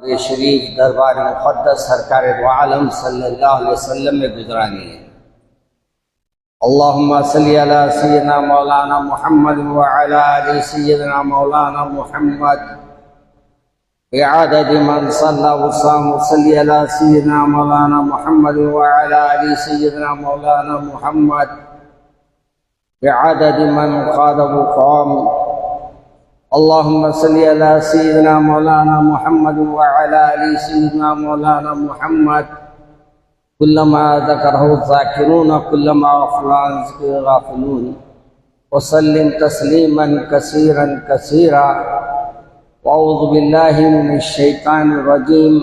ये शरीफ दरबार मुक़द्दस सरकार दो आलम सल्लल्लाहु अलैहि वसल्लम में गुजरानी है। अल्लाहुम्मा सल्ली अला सय्यिदना मौलाना मुहम्मद व अला आलि सय्यिदना मौलाना मुहम्मद बिअदद मन सल्ला व साम सल्ली अला सय्यिदना मौलाना मुहम्मद व अला आलि सय्यिदना मौलाना मुहम्मद बिअदद मन क़ाद व क़ाम। अल्लाहुम्मा सल्ली अला सय्यिदना मौलाना मुहम्मद व अला आलि सय्यिदना मौलाना मुहम्मद कुल्लमा ज़करहु ज़ाकिरून कुल्लमा गफ़ला अन ज़िक्रिही गाफ़िलून वसल्लिम तस्लीमन कसीरन कसीरा वअऊज़ु बिल्लाहि मिनश शैतानिर रजीम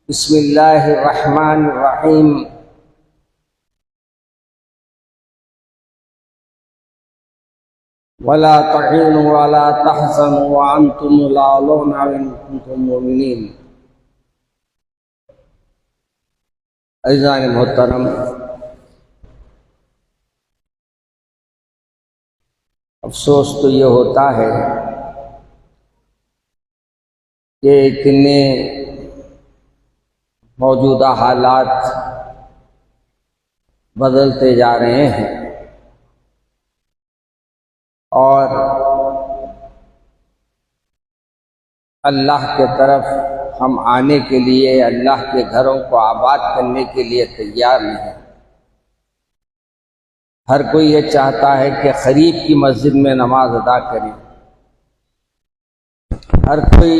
बिस्मिल्लाहिर रहमानिर रहीम। वला तहीनु वला तहज़नु व अंतुमुल अ'लौना इन कुंतुम मुमिनीन। अज़ीज़ान मोहतरम, अफसोस तो ये होता है कि इतने मौजूदा हालात बदलते जा रहे हैं और अल्लाह के तरफ हम आने के लिए, अल्लाह के घरों को आबाद करने के लिए तैयार नहीं। हर कोई ये चाहता है कि करीब की मस्जिद में नमाज अदा करें। हर कोई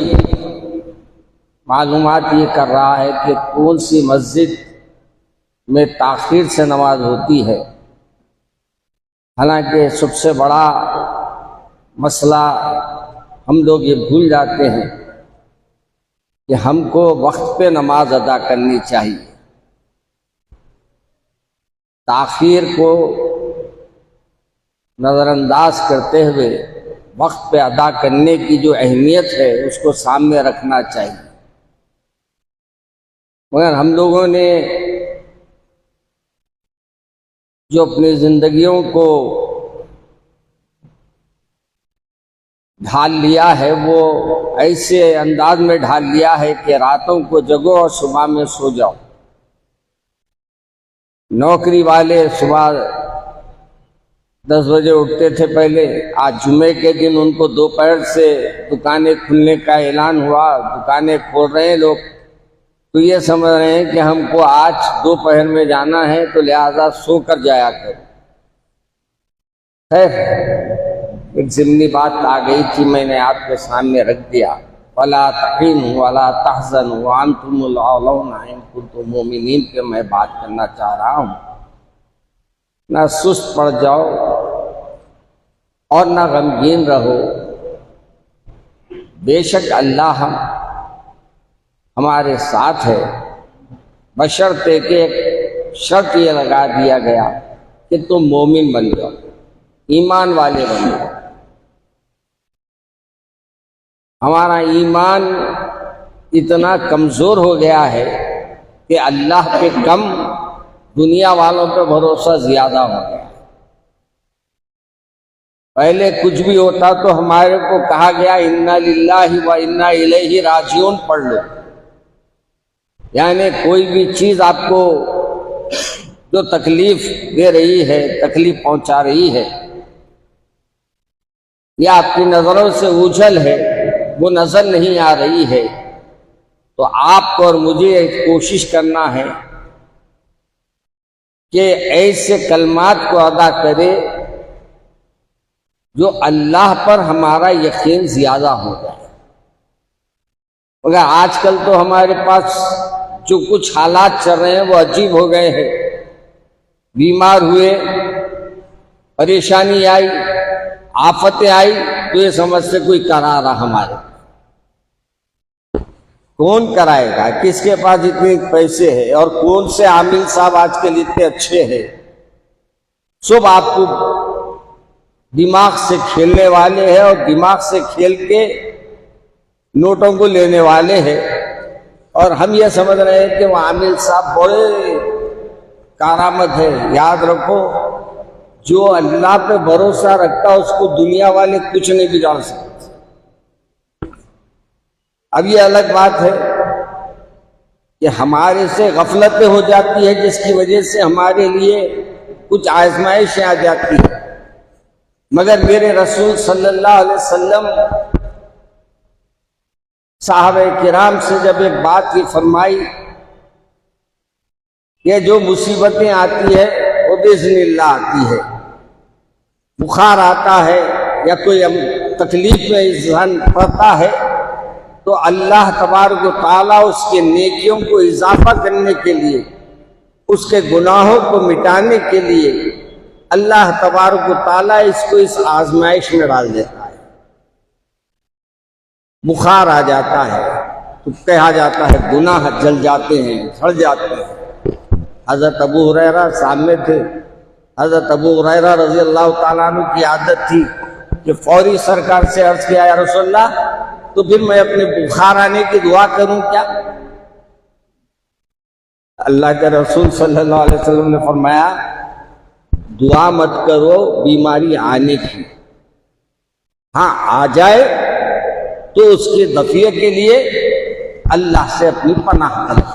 मालूमात ये कर रहा है कि कौन सी मस्जिद में ताख़ीर से नमाज होती है। हालांकि सबसे बड़ा मसला हम लोग ये भूल जाते हैं कि हमको वक्त पे नमाज अदा करनी चाहिए। ताख़ीर को नज़रअंदाज करते हुए वक्त पे अदा करने की जो अहमियत है उसको सामने रखना चाहिए। मगर हम लोगों ने जो अपनी जिंदगियों को ढाल लिया है वो ऐसे अंदाज में ढाल लिया है कि रातों को जगो और सुबह में सो जाओ। नौकरी वाले सुबह 10 बजे उठते थे पहले, आज जुमे के दिन उनको दोपहर से दुकानें खुलने का ऐलान हुआ, दुकानें खोल रहे हैं लोग, तो ये समझ रहे हैं कि हमको आज दोपहर में जाना है तो लिहाजा सो कर जाया करो। एक ज़िमनी बात आ गई थी, मैंने आपके सामने रख दिया। वला तहीनु वला तहज़नु व अंतुमुल अ'लौना इन कुंतुम मुमिनीन पे मैं बात करना चाह रहा हूँ। ना सुस्त पड़ जाओ और ना गमगीन रहो। बेशक अल्लाह हमारे साथ है, बशर्ते कि एक शर्त ये लगा दिया गया कि तुम मोमिन बन जाओ, ईमान वाले बन जाओ। हमारा ईमान इतना कमज़ोर हो गया है कि अल्लाह पे कम, दुनिया वालों पे भरोसा ज़्यादा हो गया। पहले कुछ भी होता तो हमारे को कहा गया इन्ना लिल्लाहि व इन्ना इलैहि राजिऊन पढ़ लो। यानी कोई भी चीज़ आपको जो तकलीफ दे रही है, तकलीफ पहुंचा रही है या आपकी नज़रों से ओझल है, वो नज़र नहीं आ रही है, तो आपको और मुझे कोशिश करना है कि ऐसे कलमात को अदा करे जो अल्लाह पर हमारा यकीन ज़्यादा हो जाए। मगर आजकल तो हमारे पास जो कुछ हालात चल रहे हैं वो अजीब हो गए हैं। बीमार हुए, परेशानी आई, आफतें आई तो ये समझते कोई करा रहा हमारे। कौन कराएगा? किसके पास इतने पैसे हैं और कौन से आमिल साहब आजकल इतने अच्छे हैं? सब आपको दिमाग से खेलने वाले हैं और दिमाग से खेल के नोटों को लेने वाले हैं। और हम ये समझ रहे हैं कि वो आमिल साहब बड़े करामत है। याद रखो, जो अल्लाह पे भरोसा रखता है उसको दुनिया वाले कुछ नहीं बिगाड़ सकते। अब ये अलग बात है कि हमारे से गफलतें हो जाती है, जिसकी वजह से हमारे लिए कुछ आजमाइशें आ जाती है। मगर मेरे रसूल सल्लल्लाहु अलैहि वसल्लम साहबे किराम से जब एक बात ही फरमाई कि जो मुसीबतें आती है वो बिज़निल्लाह आती है, बुखार आता है या कोई तकलीफ में इंसान पड़ता है, तो अल्लाह तबारक व तआला उसके नेकियों को इजाफा करने के लिए, उसके गुनाहों को मिटाने के लिए अल्लाह तबारक व तआला इसको इस आजमाइश में डाल देता है। बुखार आ जाता है तो कहा जाता है गुनाह जल जाते हैं, सड़ जाते हैं। हज़रत अबू हुरैरा सामने थे। हज़रत अबू हुरैरा रज़ी अल्लाह ताला अन्हु की आदत थी कि फौरी सरकार से अर्ज किया, या रसूलल्लाह, तो फिर मैं अपने बुखार आने की दुआ करूं क्या? अल्लाह के रसूल सल्लल्लाहु अलैहि वसल्लम ने फरमाया, दुआ मत करो बीमारी आने की, हाँ आ जाए तो उसके दफिये के लिए अल्लाह से अपनी पनाह तलब।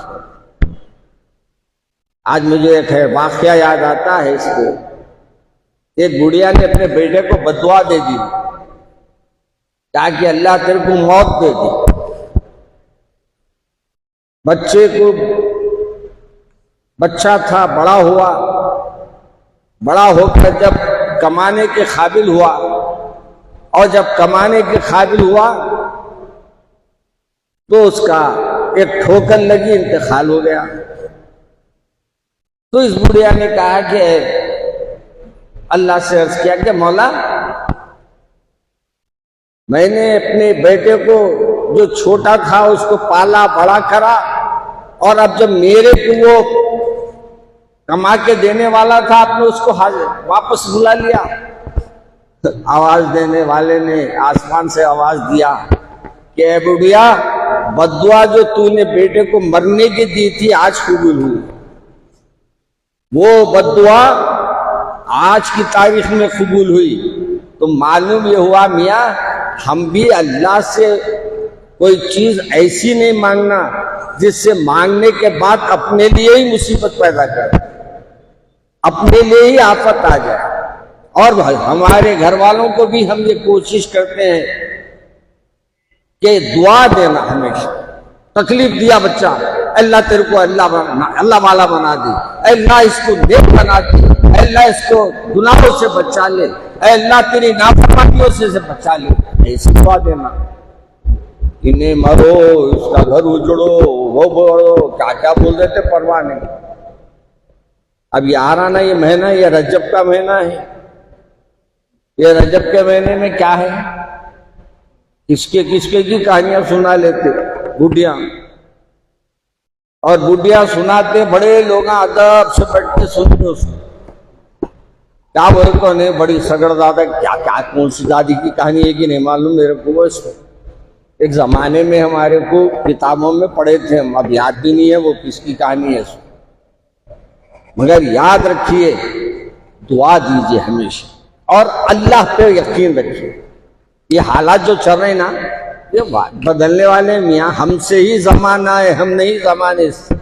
आज मुझे एक वाक़या याद आता है इसको। एक बुढ़िया ने अपने बेटे को बददुआ दे दी ताकि अल्लाह तेरे को मौत दे दे। बच्चे को, बच्चा था, बड़ा हुआ, बड़ा होकर जब कमाने के काबिल हुआ, और जब कमाने के काबिल हुआ तो उसका एक ठोकर लगी, इंतकाल हो गया। तो इस बुढ़िया ने कहा कि अल्लाह से अर्ज किया कि मौला, मैंने अपने बेटे को जो छोटा था उसको पाला बड़ा करा, और अब जब मेरे को वो कमा के देने वाला था आपने उसको वापस बुला लिया। आवाज देने वाले ने आसमान से आवाज दिया कि ए बुढ़िया, बद्दुआ जो तूने बेटे को मरने की दी थी आज कबूल हुई। वो बद्दुआ आज की तारीख में कबूल हुई। तो मालूम ये हुआ मियाँ, हम भी अल्लाह से कोई चीज ऐसी नहीं मांगना जिससे मांगने के बाद अपने लिए ही मुसीबत पैदा करे, अपने लिए ही आफत आ जाए। और हमारे घर वालों को भी हम ये कोशिश करते हैं कि दुआ देना हमेशा। तकलीफ दिया बच्चा, अल्लाह तेरे को अल्लाह वाला बना दे, अल्लाह इसको नेक बना दे, अल्लाह इसको गुनाहों से बचा ले, अल्लाह तेरी नाफरमानियों से बचा ले, ऐसी दुआ देना। इन्हें मरो, इसका घर उजड़ो, वो बोलो, क्या क्या बोल देते, परवाह नहीं। अब ये आ रहा ना ये महीना, ये रजब का महीना है। ये रजब के महीने में क्या है, किसके किसके की कहानियां सुना लेते बुढ़िया, और बुढ़िया सुनाते, बड़े लोग अदब से बैठ के सुनते उसको। क्या बोले तो नहीं, बड़ी सगड़ दादा, क्या क्या कौन सी दादी की कहानी है कि नहीं मालूम मेरे को। इसको एक जमाने में हमारे को किताबों में पढ़े थे हम, अब याद भी नहीं है वो किसकी कहानी है। मगर याद रखिए, दुआ दीजिए हमेशा और अल्लाह पे यकीन रखिए। ये हालात जो चल रहे हैं ना, ये बदलने वाले मियाँ, हमसे ही जमाना है, हम नहीं जमाने से।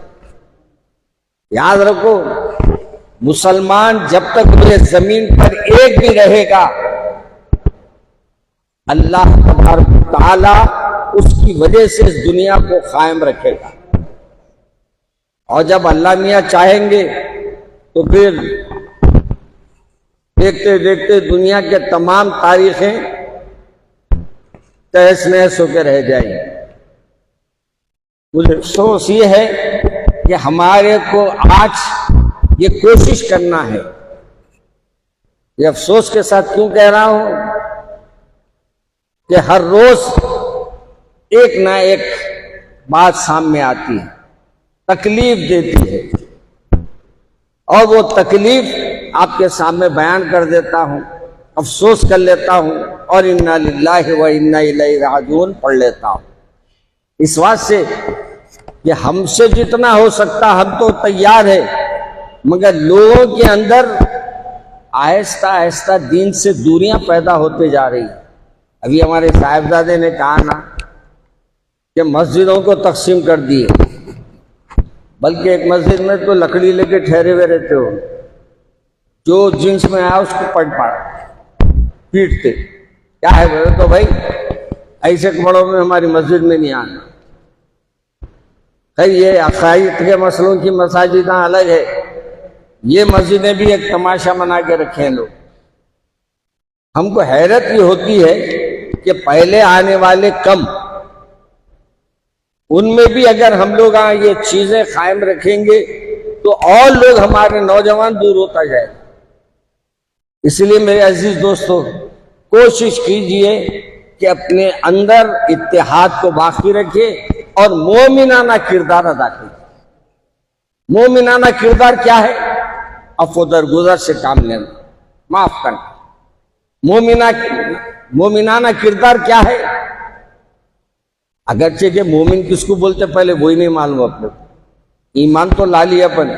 याद रखो, मुसलमान जब तक पूरे जमीन पर एक भी रहेगा, अल्लाह तबारक ताला उसकी वजह से इस दुनिया को कायम रखेगा। और जब अल्लाह मियाँ चाहेंगे तो फिर देखते देखते दुनिया के तमाम तारीखें तहस नहस होकर रह जाएगी। मुझे अफसोस ये है कि हमारे को आज ये कोशिश करना है। ये अफसोस के साथ क्यों कह रहा हूं कि हर रोज एक ना एक बात सामने आती है, तकलीफ देती है, और वो तकलीफ आपके सामने बयान कर देता हूं, अफसोस कर लेता हूं और इन्ना लिल्लाहि व इन्ना इलैहि राजिऊन पढ़ लेता हूं। इस बात से कि हमसे जितना हो सकता हम तो तैयार है, मगर लोगों के अंदर आहिस्ता आहिस्ता दीन से दूरियां पैदा होते जा रही। अभी हमारे साहिबजादे ने कहा ना कि मस्जिदों को तकसीम कर दिए, बल्कि एक मस्जिद में तो लकड़ी लेके ठहरे हुए रहते हो, जो जींस में आया उसको पीटते। क्या है बोले तो भाई ऐसे कपड़ों में हमारी मस्जिद में नहीं आना। खैर ये अकायद के मसलों की मसाजिद अलग है, ये मस्जिदें भी एक तमाशा बना के रखे हैं लोग। हमको हैरत ये होती है कि पहले आने वाले कम, उनमें भी अगर हम लोग ये चीजें कायम रखेंगे तो और लोग हमारे नौजवान दूर होता जाए। इसलिए मेरे अजीज दोस्तों, कोशिश कीजिए कि अपने अंदर इत्तेहाद को बाकी रखिए और मोमिनाना किरदार अदा कीजिए। मोमिनाना किरदार क्या है? अफ़्व दरगुज़र से काम लेना, माफ करना। मोमिनाना किरदार क्या है? अगरचे के मोमिन किसको बोलते पहले वही नहीं मालूम अपने को। ईमान तो ला लिया अपन,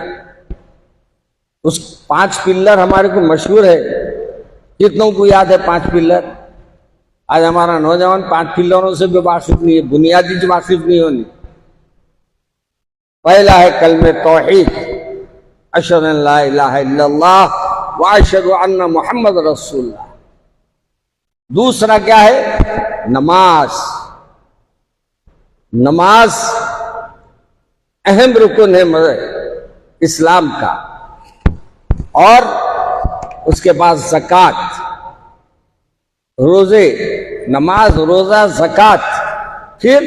उस 5 पिल्लर हमारे को मशहूर है। कितनों को याद है 5 पिल्लर? आज हमारा नौजवान 5 पिल्लरों से भी वाकिफ नहीं है, बुनियादी वाकिफ नहीं होनी। पहला है कलमे तौहीद, अशहदु अन ला इलाहा इल्लल्लाह व अशहदु अन्ना मुहम्मद रसूलुल्लाह। दूसरा क्या है? नमाज। नमाज अहम रुकन है इस्लाम का। और उसके बाद ज़कात, रोजे, नमाज, रोजा, ज़कात, फिर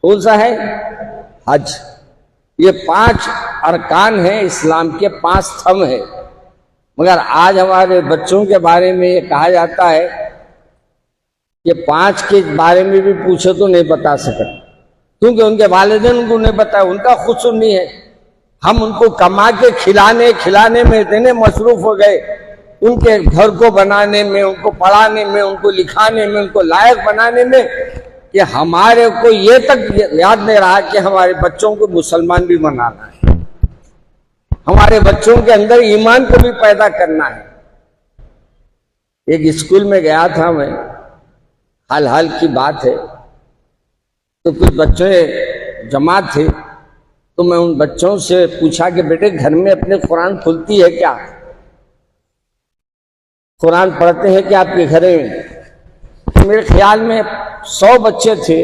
कौन सा है? हज। ये 5 अरकान हैं इस्लाम के, 5 स्तंभ है। मगर आज हमारे बच्चों के बारे में ये कहा जाता है कि 5 के बारे में भी पूछे तो नहीं बता सकते, क्योंकि उनके वालिदैन उनको नहीं पता, उनका खुसूर नहीं है। हम उनको कमा के खिलाने में इतने मसरूफ हो गए, उनके घर को बनाने में, उनको पढ़ाने में, उनको लिखाने में, उनको लायक बनाने में, कि हमारे को ये तक याद नहीं रहा कि हमारे बच्चों को मुसलमान भी बनाना है, हमारे बच्चों के अंदर ईमान को भी पैदा करना है। एक स्कूल में गया था मैं, हाल की बात है, तो कुछ बच्चे जमा थे, तो मैं उन बच्चों से पूछा कि बेटे घर में अपने कुरान खुलती है क्या? कुरान पढ़ते हैं क्या आपके घर में? तो मेरे ख्याल में 100 बच्चे थे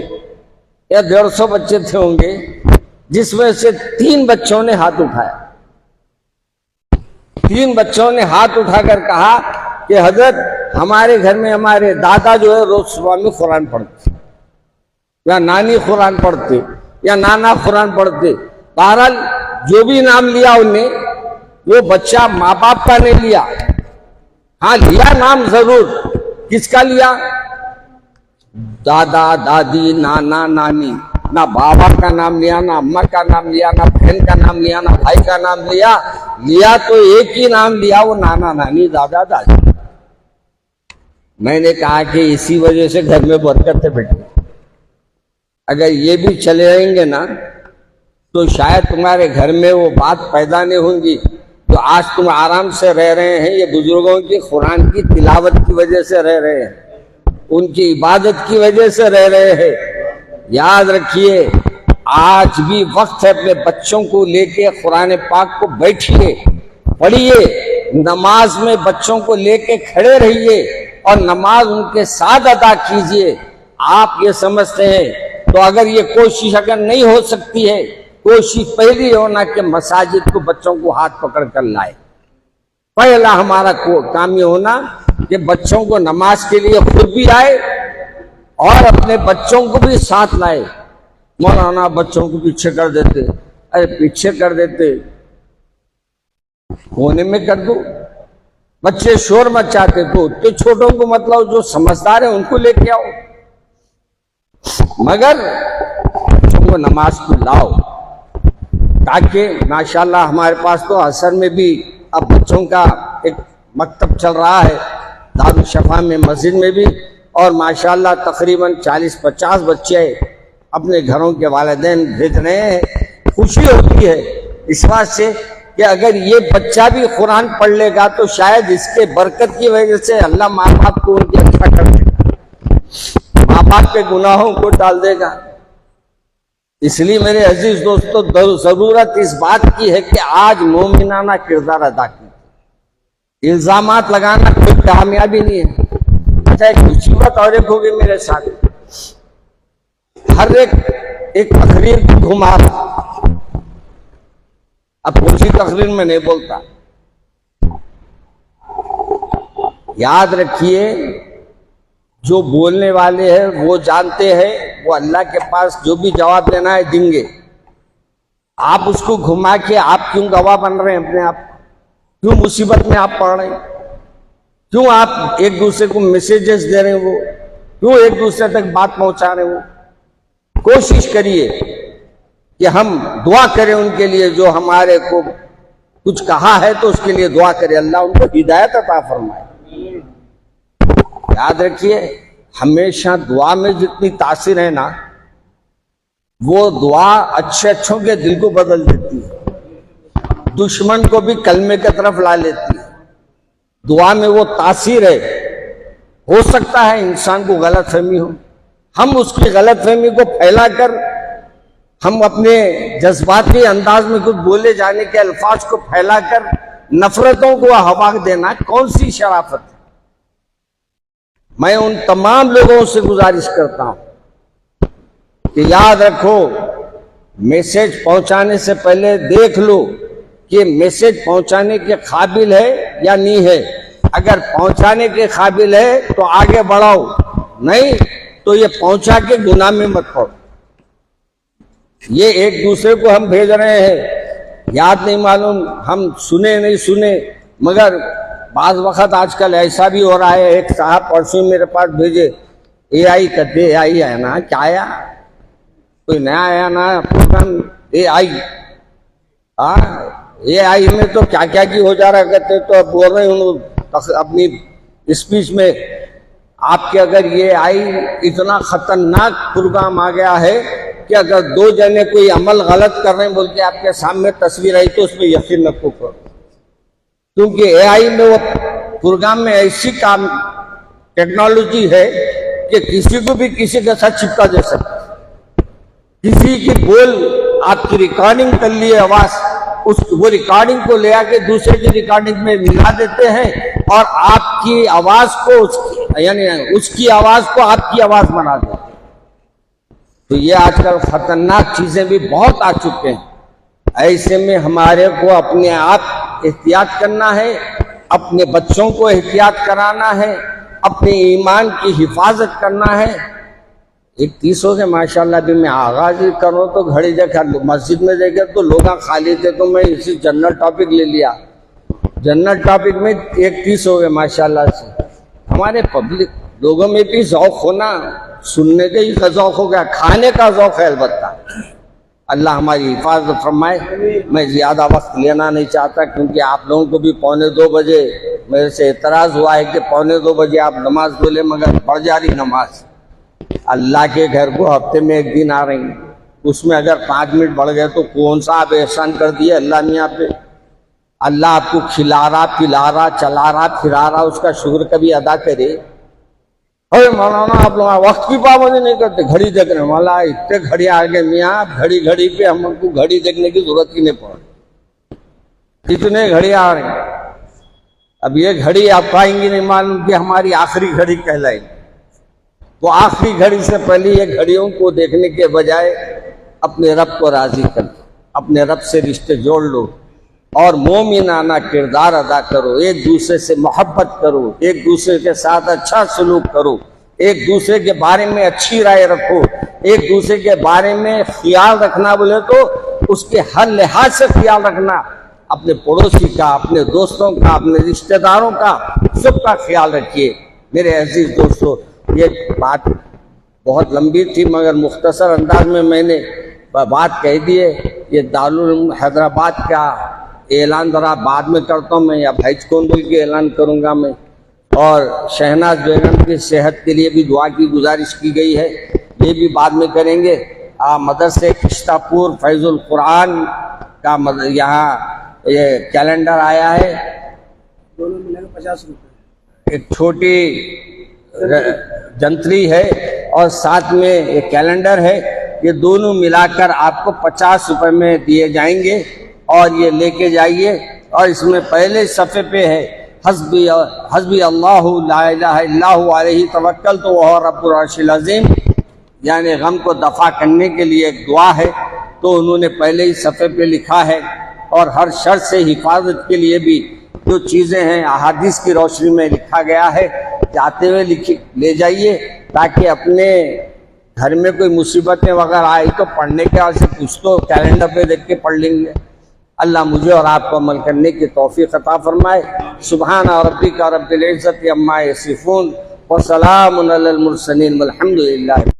या 150 बच्चे थे होंगे, जिसमें से 3 बच्चों ने हाथ उठाया। 3 बच्चों ने हाथ उठाकर कहा कि हजरत हमारे घर में हमारे दादा जो है रोज सुबह में कुरान पढ़ते, या नानी कुरान पढ़ते, या नाना कुरान पढ़ते। बहरहाल जो भी नाम लिया उनने, वो बच्चा माँ बाप का नहीं लिया। हाँ लिया नाम जरूर, किसका लिया? दादा दादी नाना नानी। ना बाबा का नाम लिया, ना अम्मा का नाम लिया, ना बहन का नाम लिया, ना भाई का नाम लिया तो एक ही नाम लिया, वो नाना नानी दादा दादी। मैंने कहा कि इसी वजह से घर में बरकत है बेटे। अगर ये भी चले रहेंगे ना तो शायद तुम्हारे घर में वो बात पैदा नहीं होंगी। तो आज तुम आराम से रह रहे हैं, ये बुजुर्गों की कुरान की तिलावत की वजह से रह रहे हैं, उनकी इबादत की वजह से रह रहे हैं। याद रखिए, आज भी वक्त है अपने बच्चों को लेके कुरान पाक को बैठिए, पढ़िए, नमाज में बच्चों को लेके खड़े रहिए और नमाज उनके साथ अदा कीजिए। आप ये समझते हैं तो अगर ये कोशिश अगर नहीं हो सकती है, कोशिश पहली होना कि मसाजिद को बच्चों को हाथ पकड़ कर लाए। पहला हमारा काम ये होना कि बच्चों को नमाज के लिए खुद भी आए और अपने बच्चों को भी साथ लाए। मौलाना बच्चों को पीछे कर देते, अरे पीछे कर देते, कोने में कर दो। बच्चे शोर मचाते तो छोटों को मतलब जो समझदार है उनको लेके आओ, मगर बच्चों को नमाज को लाओ। ताकि माशाल्लाह हमारे पास तो असर में भी अब बच्चों का एक मकतब चल रहा है, दारुल शफा में, मस्जिद में भी, और माशाल्लाह तकरीबन 40-50 बच्चे अपने घरों के वालिदैन भेज रहे हैं। खुशी होती है इस बात से कि अगर ये बच्चा भी कुरान पढ़ लेगा तो शायद इसके बरकत की वजह से अल्लाह माँ बाप को उनकी अच्छा कर देगा, माँ बाप के गुनाहों को डाल देगा। इसलिए मेरे अजीज दोस्तों, जरूरत इस बात की है कि आज मोमिनाना किरदार अदा कीजिए। इल्जामात लगाना कोई कामयाबी नहीं है। अच्छा, एक मुसीबत और एक होगी मेरे साथ। हर एक तकरीर की घुमा, अब कौन सी तकरीर में नहीं बोलता। याद रखिए, जो बोलने वाले हैं वो जानते हैं, वो अल्लाह के पास जो भी जवाब देना है देंगे। आप उसको घुमा के आप क्यों गवाह बन रहे हैं अपने आप? क्यों मुसीबत में आप पड़ रहे हैं? क्यों आप एक दूसरे को मैसेजेस दे रहे हैं? वो क्यों एक दूसरे तक बात पहुंचा रहे हो? कोशिश करिए कि हम दुआ करें उनके लिए जो हमारे को कुछ कहा है, तो उसके लिए दुआ करें, अल्लाह उनको हिदायत अता फरमाए। याद रखिए, हमेशा दुआ में जितनी तासीर है ना, वो दुआ अच्छे अच्छों के दिल को बदल देती है, दुश्मन को भी कलमे की तरफ ला लेती है। दुआ में वो तासीर है। हो सकता है इंसान को गलतफहमी हो, हम उसकी गलतफहमी को फैलाकर, हम अपने जज्बाती अंदाज में कुछ बोले जाने के अल्फाज को फैलाकर नफरतों को हवा देना कौन सी शराफत है? मैं उन तमाम लोगों से गुजारिश करता हूं कि याद रखो, मैसेज पहुंचाने से पहले देख लो कि मैसेज पहुंचाने के काबिल है या नहीं है। अगर पहुंचाने के काबिल है तो आगे बढ़ाओ, नहीं तो ये पहुंचा के गुनाह में मत पड़ो। ये एक दूसरे को हम भेज रहे हैं, याद नहीं मालूम हम सुने नहीं सुने, मगर बाज वक्त आजकल ऐसा भी हो रहा है। एक साहब परसों मेरे पास भेजे, AI कहते, AI है ना, क्या आया, कोई नया आया ना प्रोग्राम AI। AI में तो क्या क्या की हो जा रहा कहते, तो अब बोल रहे हूँ अपनी स्पीच में, आपके अगर ये AI इतना खतरनाक प्रोग्राम आ गया है कि अगर दो जने कोई अमल गलत कर रहे हैं बोल के आपके सामने तस्वीर आई तो उसमें यकीन न करो, क्योंकि AI में वो प्रोग्राम में ऐसी काम टेक्नोलॉजी है कि किसी को भी किसी के साथ चिपका दे सकते। किसी की बोल आपकी रिकॉर्डिंग कर लिए आवाज, वो रिकॉर्डिंग को ले आके दूसरे की रिकॉर्डिंग में मिला देते हैं और आपकी आवाज को यानी उसकी आवाज को आपकी आवाज बना देते हैं। तो ये आजकल खतरनाक चीजें भी बहुत आ चुके हैं। ऐसे में हमारे को अपने आप एहतियात करना है, अपने बच्चों को एहतियात कराना है, अपने ईमान की हिफाजत करना है। 31 हो गए माशाल्लाह। भी मैं आगाज करूँ तो घड़ी देखा, मस्जिद में देखे तो लोग खाली थे, तो मैं इसी जनरल टॉपिक ले लिया। जनरल टॉपिक में 31 हो गए माशाल्लाह से। हमारे पब्लिक लोगों में भी ज़ौक़ होना, सुनने का ही ज़ौक़ हो गया, खाने का ज़ौक़ है अलबत्ता। अल्लाह हमारी हिफाजत फरमाए। मैं ज़्यादा वक्त लेना नहीं चाहता, क्योंकि आप लोगों को भी 1:45 बजे मेरे से एतराज़ हुआ है कि 1:45 बजे आप नमाज बोले, मगर पढ़ जा रही नमाज। अल्लाह के घर को हफ्ते में एक दिन आ रही, उसमें अगर 5 मिनट बढ़ गए तो कौन सा आप एहसान कर दिए अल्लाह मियाँ पे? अल्लाह आपको खिला रहा, पिला रहा, चला रहा, फिरा रहा, उसका शुक्र कभी अदा करे। अरे मौलाना आप लोग वक्त की पाबंदी नहीं करते, घड़ी देख रहे, मौला इतने घड़ी आ गए मियाँ, घड़ी घड़ी पे हमको घड़ी देखने की जरूरत ही नहीं पड़ी, इतने घड़ी आ रहे हैं। अब ये घड़ी आप पाएंगी नहीं मालूम कि हमारी आखिरी घड़ी कहलाएगी। वो आखिरी घड़ी से पहले ये घड़ियों को देखने के बजाय अपने रब को राजी कर, अपने रब से रिश्ते जोड़ लो और मोमिनाना किरदार अदा करो। एक दूसरे से मोहब्बत करो, एक दूसरे के साथ अच्छा सलूक करो, एक दूसरे के बारे में अच्छी राय रखो, एक दूसरे के बारे में ख्याल रखना बोले तो उसके हर लिहाज से ख्याल रखना। अपने पड़ोसी का, अपने दोस्तों का, अपने रिश्तेदारों का, सबका ख्याल रखिए। मेरे अजीज दोस्तों, ये बात बहुत लंबी थी, मगर मुख्तसर अंदाज में मैंने बात कह दी है। ये दारुल हैदराबाद का ऐलान जरा बाद में करता हूँ मैं, या भाईज कौंदल की ऐलान करूँगा मैं। और शहनाज बेगम की सेहत के लिए भी दुआ की गुजारिश की गई है, ये भी बाद में करेंगे। मदरसे किश्तापुर फैजुल कुरान का यहाँ ये कैलेंडर आया है, दोनों मिलेंगे 50 रुपये। एक छोटी जंतरी है और साथ में एक कैलेंडर है कि दोनों मिलाकर आपको 50 रुपए में दिए जाएंगे और ये लेके जाइए। और इसमें पहले सफ़े पे है हस्बी अल्लाहु ला इलाहा इल्लहु अलैहि तवक्कलतु वहुव रब्बुल अर्शिल अज़ीम, यानी गम को दफ़ा करने के लिए एक दुआ है, तो उन्होंने पहले ही सफ़े पे लिखा है। और हर शर से हिफाजत के लिए भी जो चीज़ें हैं अहादीस की रोशनी में लिखा गया है, जाते हुए ले जाइए, ताकि अपने घर में कोई मुसीबतें वगैरह आई तो पढ़ने के बाद से कुछ तो कैलेंडर पे देख के पढ़ लेंगे। अल्लाह मुझे और आपको अमल करने की तौफीक अता फरमाए। सुबहान रब्बिका रब्बिल इज़्ज़ति अम्मा यसिफून व सलामुन अलल मुरसलीन वल्हम्दुलिल्लाह।